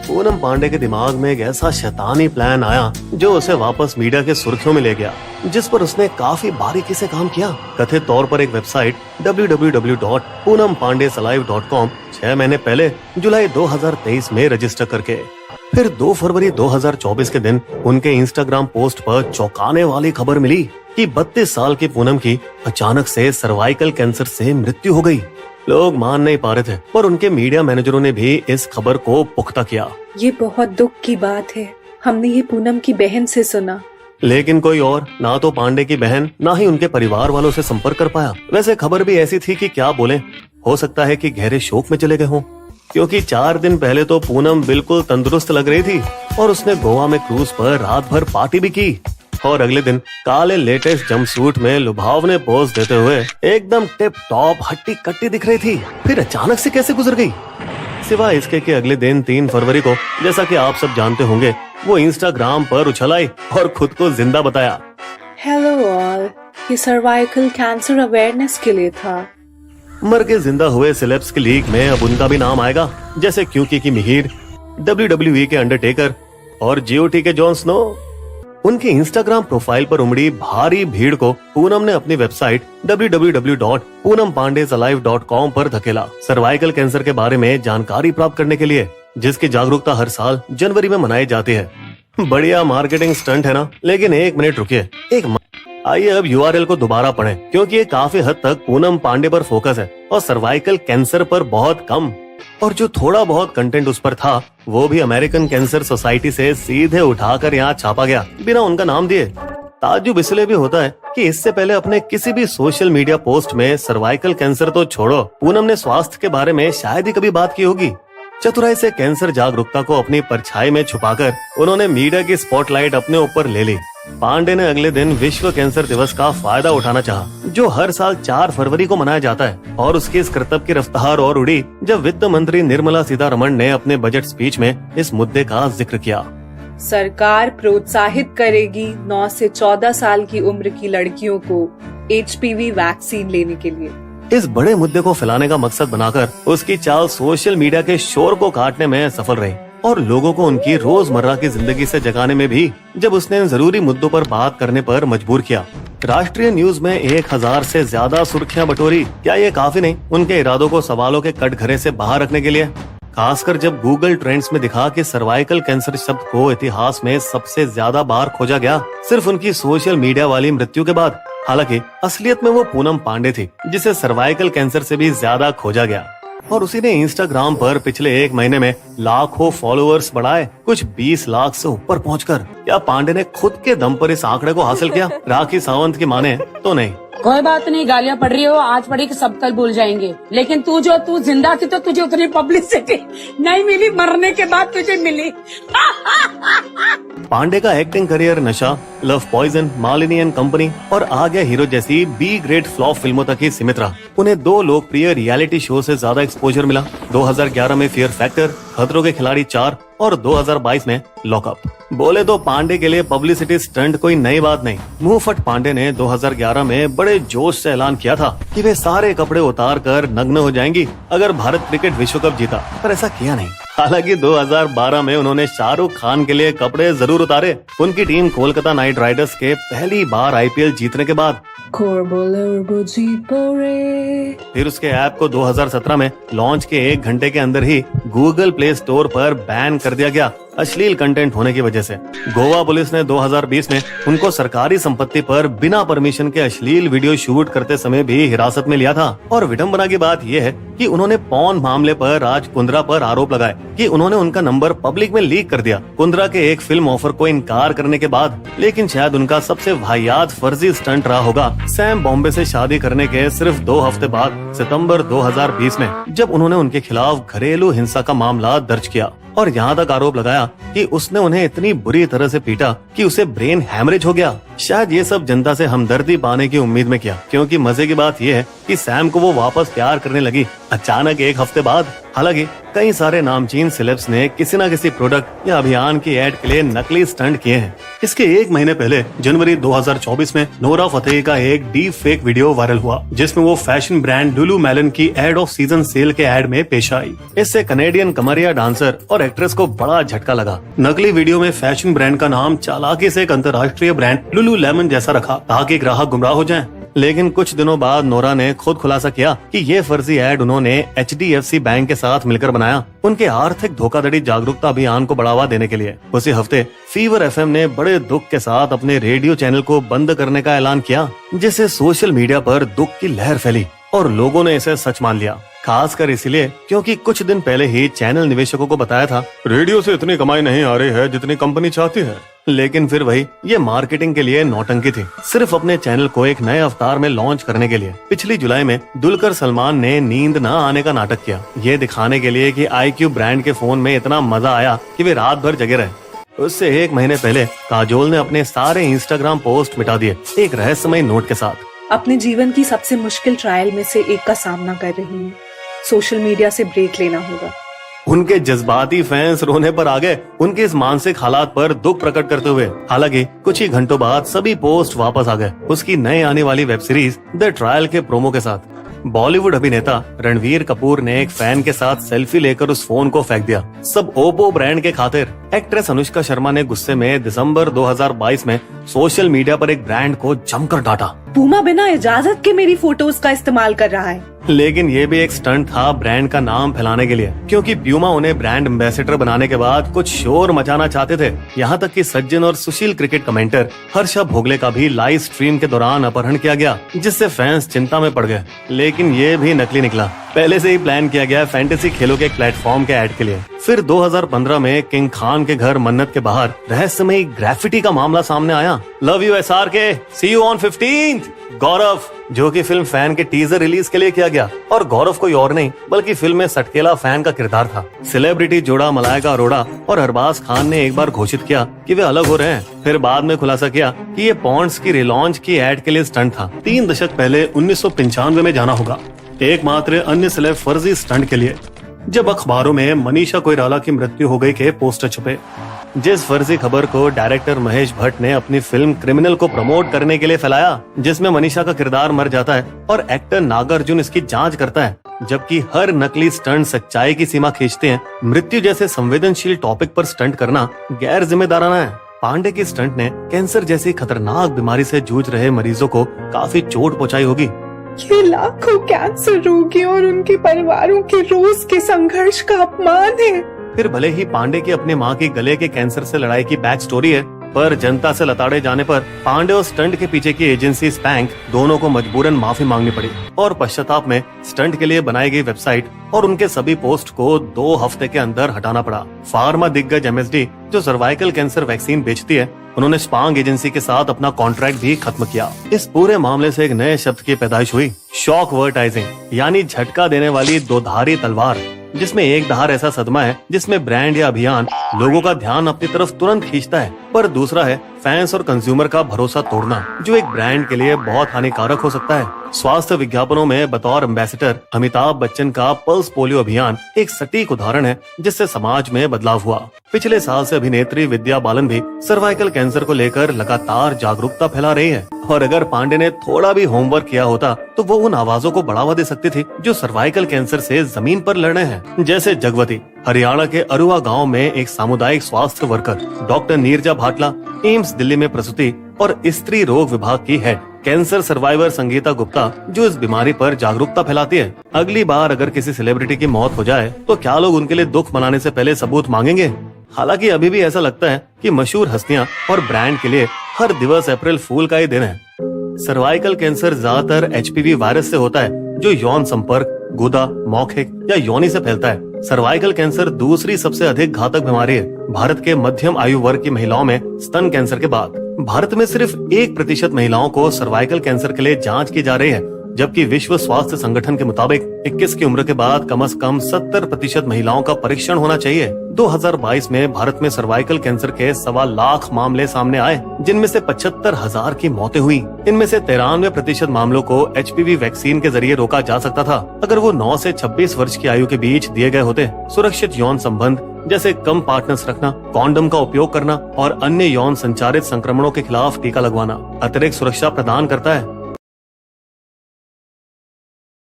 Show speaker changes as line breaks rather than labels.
पूनम पांडे के दिमाग में एक ऐसा शैतानी प्लान आया जो उसे वापस मीडिया के सुर्खियों में ले गया, जिस पर उसने काफी बारीकी से काम किया। कथित तौर पर एक वेबसाइट www.poonampandesalive.com 6 महीने पहले जुलाई 2023 में रजिस्टर करके फिर 2 फरवरी 2024 के दिन उनके इंस्टाग्राम पोस्ट पर चौंकाने वाली खबर मिली कि 32 साल की पूनम की अचानक से सर्वाइकल कैंसर से मृत्यु हो गई। लोग मान नहीं पा रहे थे, पर उनके मीडिया मैनेजरों ने भी इस खबर को पुख्ता किया।
ये बहुत दुख की बात है, हमने ये पूनम की बहन से सुना।
लेकिन कोई और ना तो पांडे की बहन ना ही उनके परिवार वालों से संपर्क कर पाया। वैसे खबर भी ऐसी थी कि क्या बोले, हो सकता है कि गहरे शोक में चले गए हों, क्योंकि 4 दिन पहले तो पूनम बिल्कुल तंदुरुस्त लग रही थी और उसने गोवा में क्रूज पर रात भर पार्टी भी की और अगले दिन काले लेटेस्ट जंपसूट में लुभावने पोज देते हुए एकदम टिप टॉप हट्टी कट्टी दिख रही थी। फिर अचानक से कैसे गुजर गई? सिवाय इसके कि अगले दिन 3 फरवरी को, जैसा कि आप सब जानते होंगे, वो इंस्टाग्राम पर उछल आई और खुद को जिंदा बताया।
हेलो ऑल, ये सर्वाइकल कैंसर अवेयरनेस के लिए था।
मर के जिंदा हुए सेलेब्स की लीग में अब उनका भी नाम आएगा, जैसे क्यूकी की मिहीर, WWE के अंडरटेकर और GOT के जॉन स्नो। उनके इंस्टाग्राम प्रोफाइल पर उमड़ी भारी भीड़ को पूनम ने अपनी वेबसाइट www.poonampandesalive.com पर धकेला, सर्वाइकल कैंसर के बारे में जानकारी प्राप्त करने के लिए, जिसकी जागरूकता हर साल जनवरी में मनाई जाती है। बढ़िया मार्केटिंग स्टंट है ना? लेकिन एक मिनट रुकिए, आइए अब URL को दोबारा पढ़ें, क्योंकि ये काफी हद तक पूनम पांडे पर फोकस है और सर्वाइकल कैंसर पर बहुत कम। और जो थोड़ा बहुत कंटेंट उस पर था वो भी अमेरिकन कैंसर सोसाइटी से सीधे उठाकर यहाँ छापा गया, बिना उनका नाम दिए। ताज्जुब इसलिए भी होता है कि इससे पहले अपने किसी भी सोशल मीडिया पोस्ट में सर्वाइकल कैंसर तो छोड़ो, पूनम ने स्वास्थ्य के बारे में शायद ही कभी बात की होगी। चतुराई से कैंसर जागरूकता को अपनी परछाई में छुपाकर उन्होंने मीडिया की स्पॉटलाइट अपने ऊपर ले ली। पांडे ने अगले दिन विश्व कैंसर दिवस का फायदा उठाना चाहा, जो हर साल 4 फरवरी को मनाया जाता है, और उसकी इस करतब की रफ्तार और उड़ी जब वित्त मंत्री निर्मला सीतारमण ने अपने बजट स्पीच में इस मुद्दे का जिक्र किया।
सरकार प्रोत्साहित करेगी 9 से 14 साल की उम्र की लड़कियों को HPV वैक्सीन लेने के लिए।
इस बड़े मुद्दे को फैलाने का मकसद बनाकर उसकी चाल सोशल मीडिया के शोर को काटने में सफल रही और लोगों को उनकी रोजमर्रा की जिंदगी से जगाने में भी, जब उसने इन जरूरी मुद्दों पर बात करने पर मजबूर किया। राष्ट्रीय न्यूज में 1000 से ज्यादा सुर्खियां बटोरी। क्या ये काफी नहीं उनके इरादों को सवालों के कटघरे से बाहर रखने के लिए? खासकर जब गूगल ट्रेंड्स में दिखा कि सर्वाइकल कैंसर शब्द को इतिहास में सबसे ज्यादा बार खोजा गया, सिर्फ उनकी सोशल मीडिया वाली मृत्यु के बाद। हालांकि असलियत में वो पूनम पांडे थी जिसे सर्वाइकल कैंसर से भी ज्यादा खोजा गया, और उसी ने इंस्टाग्राम पर पिछले 1 महीने में लाखों फॉलोअर्स बढ़ाए, कुछ 20 लाख से ऊपर पहुंचकर। क्या पांडे ने खुद के दम पर इस आंकड़े को हासिल किया? राखी सावंत की माने तो नहीं।
कोई बात नहीं, गालियाँ पड़ रही हो, आज पड़ी कि सब कल भूल जाएंगे, लेकिन तू जिंदा थी तो तुझे उतनी पब्लिसिटी नहीं मिली, मरने के बाद तुझे मिली।
पांडे का acting career Nasha, love poison, Malini and company और आ गया हीरो जैसी B ग्रेड फ्लॉप फिल्मों तक ही सीमित रहा। उन्हें 2 लोकप्रिय रियलिटी शो से ज्यादा एक्सपोजर मिला, 2011 में फियर फैक्टर, खतरों के खिलाड़ी 4 और 2022 में लॉकअप। बोले तो पांडे के लिए पब्लिसिटी स्टंट कोई नई बात नहीं। मुंह फट पांडे ने 2011 में बड़े जोश से ऐलान किया था कि वे सारे कपड़े उतार कर नग्न हो जाएंगी अगर भारत क्रिकेट विश्व कप जीता, पर ऐसा किया नहीं। हालांकि 2012 में उन्होंने शाहरुख खान के लिए कपड़े जरूर उतारे, उनकी टीम कोलकाता नाइट राइडर्स के पहली बार IPL जीतने के बाद। फिर उसके ऐप को 2017 में लॉन्च के 1 घंटे के अंदर ही गूगल प्ले स्टोर पर बैन कर दिया गया, अश्लील कंटेंट होने की वजह से। गोवा पुलिस ने 2020 में उनको सरकारी संपत्ति पर बिना परमिशन के अश्लील वीडियो शूट करते समय भी हिरासत में लिया था। और विडंबना की बात यह है कि उन्होंने पॉर्न मामले पर राज कुंद्रा पर आरोप लगाए कि उन्होंने उनका नंबर पब्लिक में लीक कर दिया, कुंद्रा के एक फिल्म ऑफर को इनकार करने के बाद। लेकिन शायद उनका सबसे वाहियात फर्जी स्टंट रहा होगा सैम बॉम्बे से शादी करने के सिर्फ 2 हफ्ते बाद, सितंबर 2020 में, जब उन्होंने उनके खिलाफ घरेलू हिंसा का मामला दर्ज किया और यहाँ तक आरोप लगाया कि उसने उन्हें इतनी बुरी तरह से पीटा कि उसे ब्रेन हैमरेज हो गया। शायद ये सब जनता से हमदर्दी पाने की उम्मीद में किया, क्योंकि मजे की बात यह है कि सैम को वो वापस प्यार करने लगी अचानक 1 हफ्ते बाद। हालांकि कई सारे नामचीन सेलेब्स ने किसी न किसी प्रोडक्ट या अभियान की एड के लिए नकली स्टंट किए हैं। इसके एक महीने पहले जनवरी 2024 में नोरा फतेही का एक डीप फेक वीडियो वायरल हुआ, जिसमें वो फैशन ब्रांड लुलुमेलन की एड ऑफ सीजन सेल के एड में पेश आई। इससे कनेडियन कमरिया डांसर और एक्ट्रेस को बड़ा झटका लगा। नकली वीडियो में फैशन ब्रांड का नाम चालाकी से एक अंतर्राष्ट्रीय ब्रांड लुलुलेमन जैसा रखा ताकि ग्राहक गुमराह हो जाएं। लेकिन कुछ दिनों बाद नोरा ने खुद खुलासा किया कि ये फर्जी एड उन्होंने HDFC बैंक के साथ मिलकर बनाया, उनके आर्थिक धोखाधड़ी जागरूकता अभियान को बढ़ावा देने के लिए। उसी हफ्ते फीवर FM ने बड़े दुख के साथ अपने रेडियो चैनल को बंद करने का ऐलान किया, जिससे सोशल मीडिया पर दुख की लहर फैली और लोगों ने इसे सच मान लिया। खासकर इसलिए क्योंकि कुछ दिन पहले ही चैनल निवेशकों को बताया था रेडियो से इतनी कमाई नहीं आ रही है जितनी कंपनी चाहती है। लेकिन फिर वही ये मार्केटिंग के लिए नौटंकी थी, सिर्फ अपने चैनल को एक नए अवतार में लॉन्च करने के लिए। पिछली जुलाई में दुलकर सलमान ने नींद न आने का नाटक किया, ये दिखाने के लिए कि IQ ब्रांड के फोन में इतना मजा आया कि वे रात भर जगे रहे। उससे एक महीने पहले काजोल ने अपने सारे इंस्टाग्राम पोस्ट मिटा दिए एक रहस्यमय नोट के साथ।
अपने जीवन की सबसे मुश्किल ट्रायल में से एक का सामना कर रही हूँ। सोशल मीडिया से ब्रेक लेना होगा।
उनके जज्बाती फैंस रोने पर आ गए, उनके इस मानसिक हालात पर दुख प्रकट करते हुए। हालांकि कुछ ही घंटों बाद सभी पोस्ट वापस आ गए उसकी नई आने वाली वेब सीरीज द ट्रायल के प्रोमो के साथ। बॉलीवुड अभिनेता रणवीर कपूर ने एक फैन के साथ सेल्फी लेकर उस फोन को फेंक दिया, सब ओप्पो ब्रांड के खातिर। एक्ट्रेस अनुष्का शर्मा ने गुस्से में दिसंबर 2022 में सोशल मीडिया पर एक ब्रांड को जमकर डांटा।
पूमा बिना इजाजत के मेरी फोटोज का इस्तेमाल कर रहा है।
लेकिन ये भी एक स्टंट था ब्रांड का नाम फैलाने के लिए, क्योंकि प्यूमा उन्हें ब्रांड एम्बेसडर बनाने के बाद कुछ शोर मचाना चाहते थे। यहाँ तक कि सज्जन और सुशील क्रिकेट कमेंटर हर्षा भोगले का भी लाइव स्ट्रीम के दौरान अपहरण किया गया, जिससे फैंस चिंता में पड़ गए। लेकिन ये भी नकली निकला, पहले से ही प्लान किया गया फैंटेसी खेलों के एक प्लेटफॉर्म के ऐड के लिए। फिर 2015 में किंग खान के घर मन्नत के बाहर रहस्यमय ग्रेफिटी का मामला सामने आया। Love you SRK, see you on 15th। Gaurav, जो कि फिल्म फैन के टीजर रिलीज के लिए किया गया, और गौरव कोई और नहीं बल्कि फिल्म में सटकेला फैन का किरदार था। सेलिब्रिटी जोड़ा मलाइका अरोड़ा और अरबाज खान ने एक बार घोषित किया कि वे अलग हो रहे हैं, फिर बाद में खुलासा किया कि ये पॉन्ड्स की रिलॉन्च की एड के लिए स्टंट था। 3 दशक पहले 1995 में जाना होगा एकमात्र अन्य सेलेब फर्जी स्टंट के लिए, जब अखबारों में मनीषा कोइराला की मृत्यु हो गई के पोस्टर छपे। जिस फर्जी खबर को डायरेक्टर महेश भट्ट ने अपनी फिल्म क्रिमिनल को प्रमोट करने के लिए फैलाया, जिसमें मनीषा का किरदार मर जाता है और एक्टर नागार्जुन इसकी जांच करता है, जबकि हर नकली स्टंट सच्चाई की सीमा खींचते हैं। मृत्यु जैसे संवेदनशील टॉपिक पर स्टंट करना गैर जिम्मेदाराना है। पांडे की स्टंट ने कैंसर जैसी खतरनाक बीमारी से जूझ रहे मरीजों को काफी चोट पहुंचाई होगी।
ये लाखों कैंसर रोगियों और उनके परिवारों के रोज के संघर्ष का अपमान है।
फिर भले ही पांडे की अपने मां के गले के कैंसर से लड़ाई की बैक स्टोरी है, पर जनता से लताड़े जाने पर पांडे और स्टंट के पीछे की एजेंसी स्पैंक दोनों को मजबूरन माफी मांगनी पड़ी और पश्चाताप में स्टंट के लिए बनाई गई वेबसाइट और उनके सभी पोस्ट को 2 हफ्ते के अंदर हटाना पड़ा। फार्मा दिग्गज MSD, जो सर्वाइकल कैंसर वैक्सीन बेचती है, उन्होंने स्पांग एजेंसी के साथ अपना कॉन्ट्रैक्ट भी खत्म किया। इस पूरे मामले से एक नए शब्द की पैदाइश हुई, शॉक वर्टाइजिंग, यानी झटका देने वाली दोधारी तलवार, जिसमें एक धार ऐसा सदमा है जिसमें ब्रांड या अभियान लोगों का ध्यान अपनी तरफ तुरंत खींचता है, पर दूसरा है फैंस और कंज्यूमर का भरोसा तोड़ना, जो एक ब्रांड के लिए बहुत हानिकारक हो सकता है। स्वास्थ्य विज्ञापनों में बतौर एम्बेसडर अमिताभ बच्चन का पल्स पोलियो अभियान एक सटीक उदाहरण है जिससे समाज में बदलाव हुआ। पिछले साल से अभिनेत्री विद्या बालन भी सर्वाइकल कैंसर को लेकर लगातार जागरूकता फैला रही है, और अगर पांडे ने थोड़ा भी होमवर्क किया होता तो वो उन आवाजों को बढ़ावा दे सकती थी जो सर्वाइकल कैंसर से जमीन पर लड़ रहे हैं। जैसे जगवती, हरियाणा के अरुआ गांव में एक सामुदायिक स्वास्थ्य worker, doctor Neerja Bhadla, AIIMS Delhi में प्रसूति और स्त्री रोग विभाग की head, cancer survivor Sangeeta Gupta, जो इस बीमारी पर जागरूकता फैलाती है। अगली बार अगर किसी सेलिब्रिटी की मौत हो जाए तो क्या लोग उनके लिए दुख मनाने से पहले सबूत मांगेंगे? हालांकि अभी भी ऐसा लगता है कि मशहूर हस्तियां और ब्रांड के लिए हर दिवस अप्रैल फूल का ही दिन है। सर्वाइकल कैंसर ज्यादातर HPV वायरस से होता है, जो यौन संपर्क, गुदा, मौखिक या योनि से फैलता है। सर्वाइकल कैंसर दूसरी सबसे अधिक घातक बीमारी है भारत के मध्यम आयु वर्ग की महिलाओं में स्तन कैंसर के बाद। भारत में सिर्फ 1% महिलाओं को सर्वाइकल कैंसर के लिए जांच की जा रही है, जबकि विश्व स्वास्थ्य संगठन के मुताबिक 21 की उम्र के बाद कम से कम 70% महिलाओं का परीक्षण होना चाहिए। 2022 में भारत में सर्वाइकल कैंसर के 1.25 लाख मामले सामने आए, जिनमें से 75,000 की मौतें हुई। इनमें से 93% मामलों को HPV वैक्सीन के जरिए रोका जा सकता था, अगर वो 9 से 26 वर्ष की आयु के बीच दिए गए होते। सुरक्षित यौन संबंध जैसे कम पार्टनर्स रखना, कॉन्डम का उपयोग करना और अन्य यौन संचारित संक्रमणों के खिलाफ टीका लगवाना अतिरिक्त सुरक्षा प्रदान करता है।